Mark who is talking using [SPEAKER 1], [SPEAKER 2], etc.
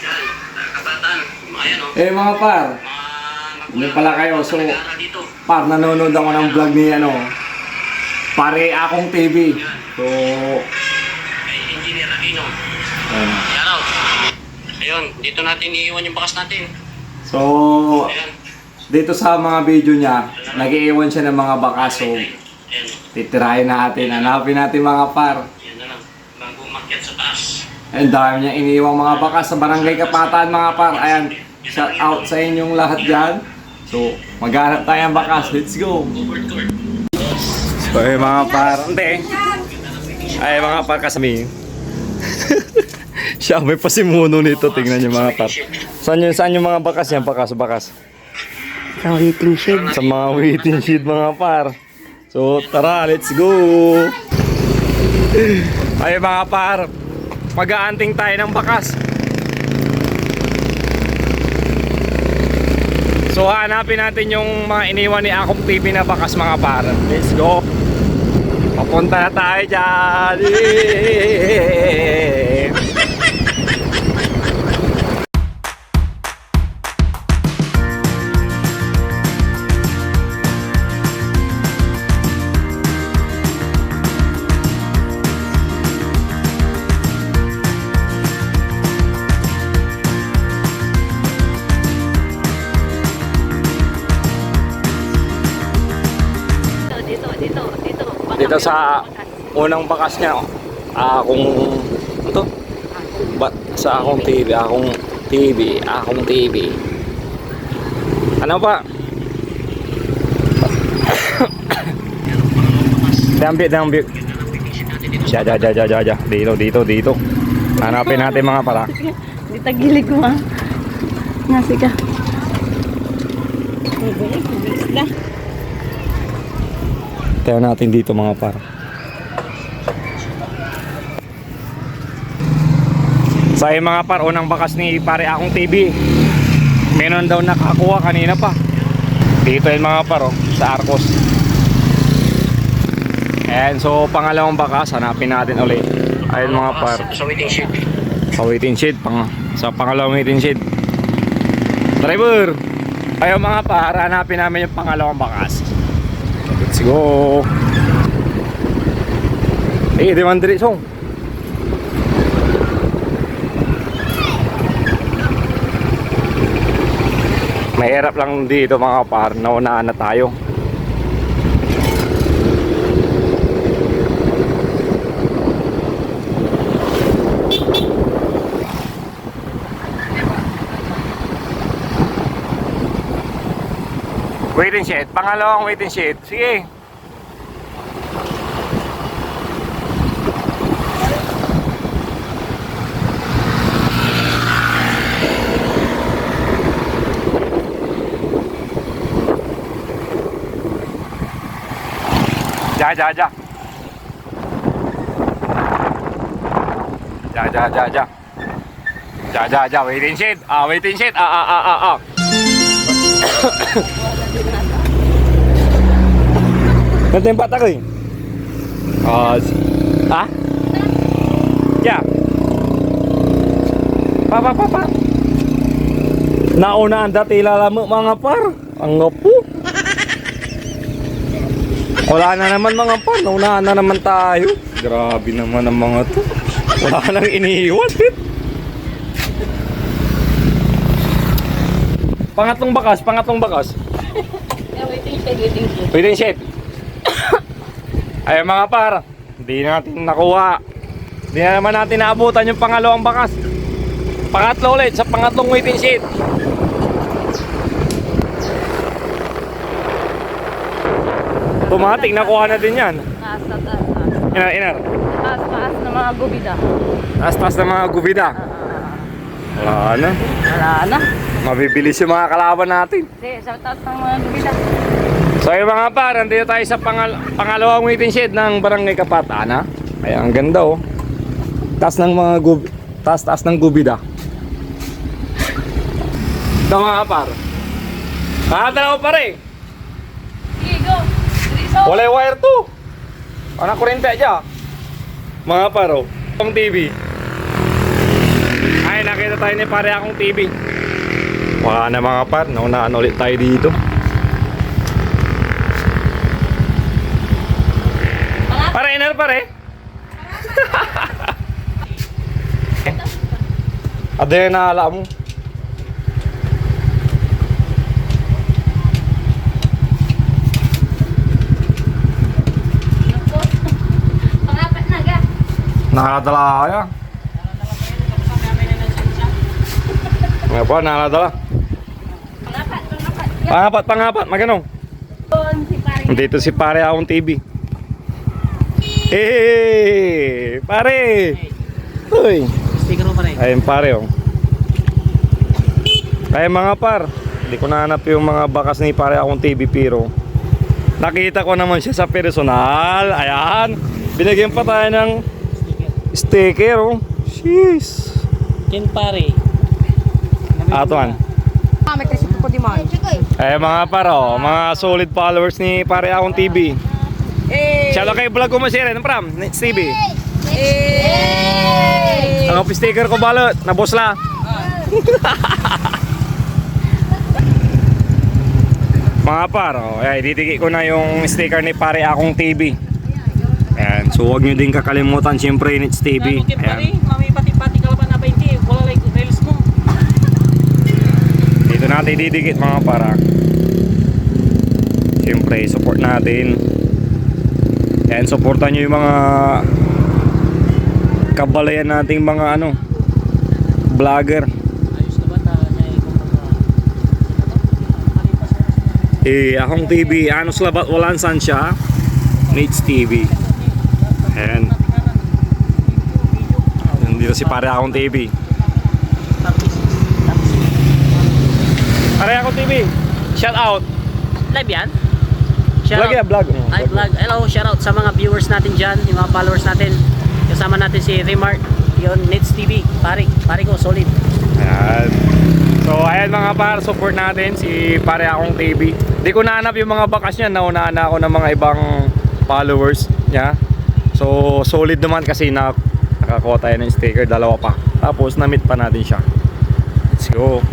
[SPEAKER 1] Yan, kabataan. Ayan o.
[SPEAKER 2] Eh mga par, hindi pala kayo. So, par, nanonood ako ng vlog ni Pare Akong TV. So,
[SPEAKER 1] Engineer Aquino.
[SPEAKER 2] ayun.
[SPEAKER 1] Shoutout. Ayun, dito natin iiwan yung bakas natin.
[SPEAKER 2] So,
[SPEAKER 1] Ayan.
[SPEAKER 2] dito sa mga video niya, nag-iiwan siya ng mga bakas. So,
[SPEAKER 1] Ayan.
[SPEAKER 2] titirahin natin. Hanapin natin mga par.
[SPEAKER 1] Yan na lang. Bago umakyat sa taas.
[SPEAKER 2] Ang dami niya iniiwang mga bakas sa Barangay Kapataan mga par. Ayan, shout out sa inyong lahat dyan. So, maghanap tayo ng bakas. Let's go! So, mga par. Ante. Ay, mga par kasami. Siya, may pasimuno nito. Tingnan niyo mga par. Saan yung mga bakas yan? Bakas.
[SPEAKER 3] Sa waiting shed.
[SPEAKER 2] Sa mga waiting shed mga par. So, tara, let's go! Ay, mga par. Mag-aanting tayo ng bakas. So hanapin natin yung mga iniwan ni Akong TV na bakas mga par. Let's go. Papunta na tayo dyan. Dito sa unang bakas niya, Akong ito. Sa Akong TV, Akong TV. Ano pa? Dambi. Jaja. Dito. Hanapin natin mga para.
[SPEAKER 3] Di tagilig mo ah. Nasi ka. Isda.
[SPEAKER 2] Tayo natin dito mga par. Sa mga par, unang bakas ni Pare Akong TV. Meron daw nakakuha kanina pa. Dito yung mga par sa Arcos. And so pangalawang bakas, hanapin natin ulit. Ayun mga par.
[SPEAKER 1] Sa waiting shed.
[SPEAKER 2] Sa waiting shed, sa pangalawang waiting shed. Driver! Ayun mga par, hanapin namin yung pangalawang bakas. Let's go. Di man diri song. Mahirap lang dito mga par, naunaan na tayo. Waiting shed, pangalawang waiting shed. Sige. Ja. Waiting shed. Waiting shed. Natempat ako eh. Ha? Yeah. Pa. Nauna ang dati lalamo mga par. Ang ngapo. Wala na naman mga par. Naunaan na naman tayo. Grabe naman ang mga to. Wala nang iniiwan. Pangatlong bakas. Waiting shed. Ay mga par, hindi natin nakuha. Hindi na naman natin naabutan yung pangalawang bakas. Pangatlo ulit sa pangatlong waiting shed. Automatic nakuha na din yan.
[SPEAKER 3] Taas.
[SPEAKER 2] Inar.
[SPEAKER 3] Taas na mga gubida.
[SPEAKER 2] Taas na mga gubida. Wala na. Mabibilis yung mga kalaban natin.
[SPEAKER 3] Sa taas ng mga gubida.
[SPEAKER 2] So yung mga par, nandito tayo sa pangalawang waiting shed ng Barangay Kapataan. Ay ang ganda oh. Taas ng mga taas ng gubida. Ito mga par. Dalawa pa rin.
[SPEAKER 3] Sige, go.
[SPEAKER 2] Wala wire to. Anak kurente aja. Mga par oh. Akong TV. Ay, nakita tayo ni pare akong TV. Wala na mga par, naunaan ulit tayo dito. Pare, inar pare. Ada yang naalala mo.
[SPEAKER 3] Pangapat na ga.
[SPEAKER 2] Nakadala kaya. Nga po, nakadala. Pangapat, maganong.
[SPEAKER 3] Si pare.
[SPEAKER 2] Dito si pare akong TV. Hey, pare. Uy.
[SPEAKER 1] Sticker mo pare.
[SPEAKER 2] Ayun pare oh. Ay mga par, hindi ko nahanap yung mga bakas ni pare akong TV pero nakita ko naman siya sa personal. Ayan. Binigyan pa tayo ng sticker oh. Jeez.
[SPEAKER 1] Ken pare.
[SPEAKER 2] Atuan.
[SPEAKER 3] May kasi po di man.
[SPEAKER 2] Ay mga par oh, mga solid followers ni pare akong TV. Shoutout kay vlog ko mo share ng pram, Nets TV. Ang sticker ko balot, nabosla. Mga par, oh, ay didikit ko na yung sticker ni pare akong TV. Ayan, so huwag nyo din kakalimutan siyempre Nets TV. Ayan.
[SPEAKER 1] Mami pati-pati ka pa na 20. Wala like reels mo.
[SPEAKER 2] Dito natin didikit mga para. Siyempre, support natin. Ayan, supportan nyo yung mga kabalayan nating mga ano vlogger.
[SPEAKER 1] Ayos na ba ta
[SPEAKER 2] Akong TV, ano slabat walang san siya. Nets TV. Ayan. Dito si pare akong TV. Pare akong TV. Shout out.
[SPEAKER 1] Live yan?
[SPEAKER 2] Vlog ya, vlog.
[SPEAKER 1] Ay, vlog. Hello, shout out sa mga viewers natin dyan, yung mga followers natin. Kasama natin si Remart, yun, Nets TV. Pare ko, solid.
[SPEAKER 2] Ayan. So ayan mga par, support natin si pare akong TV. Di ko nahanap yung mga bakas niya, naunaan na ako ng mga ibang followers niya. So solid naman kasi nakakuha tayo ng sticker, dalawa pa. Tapos na-meet pa natin siya. Let's go.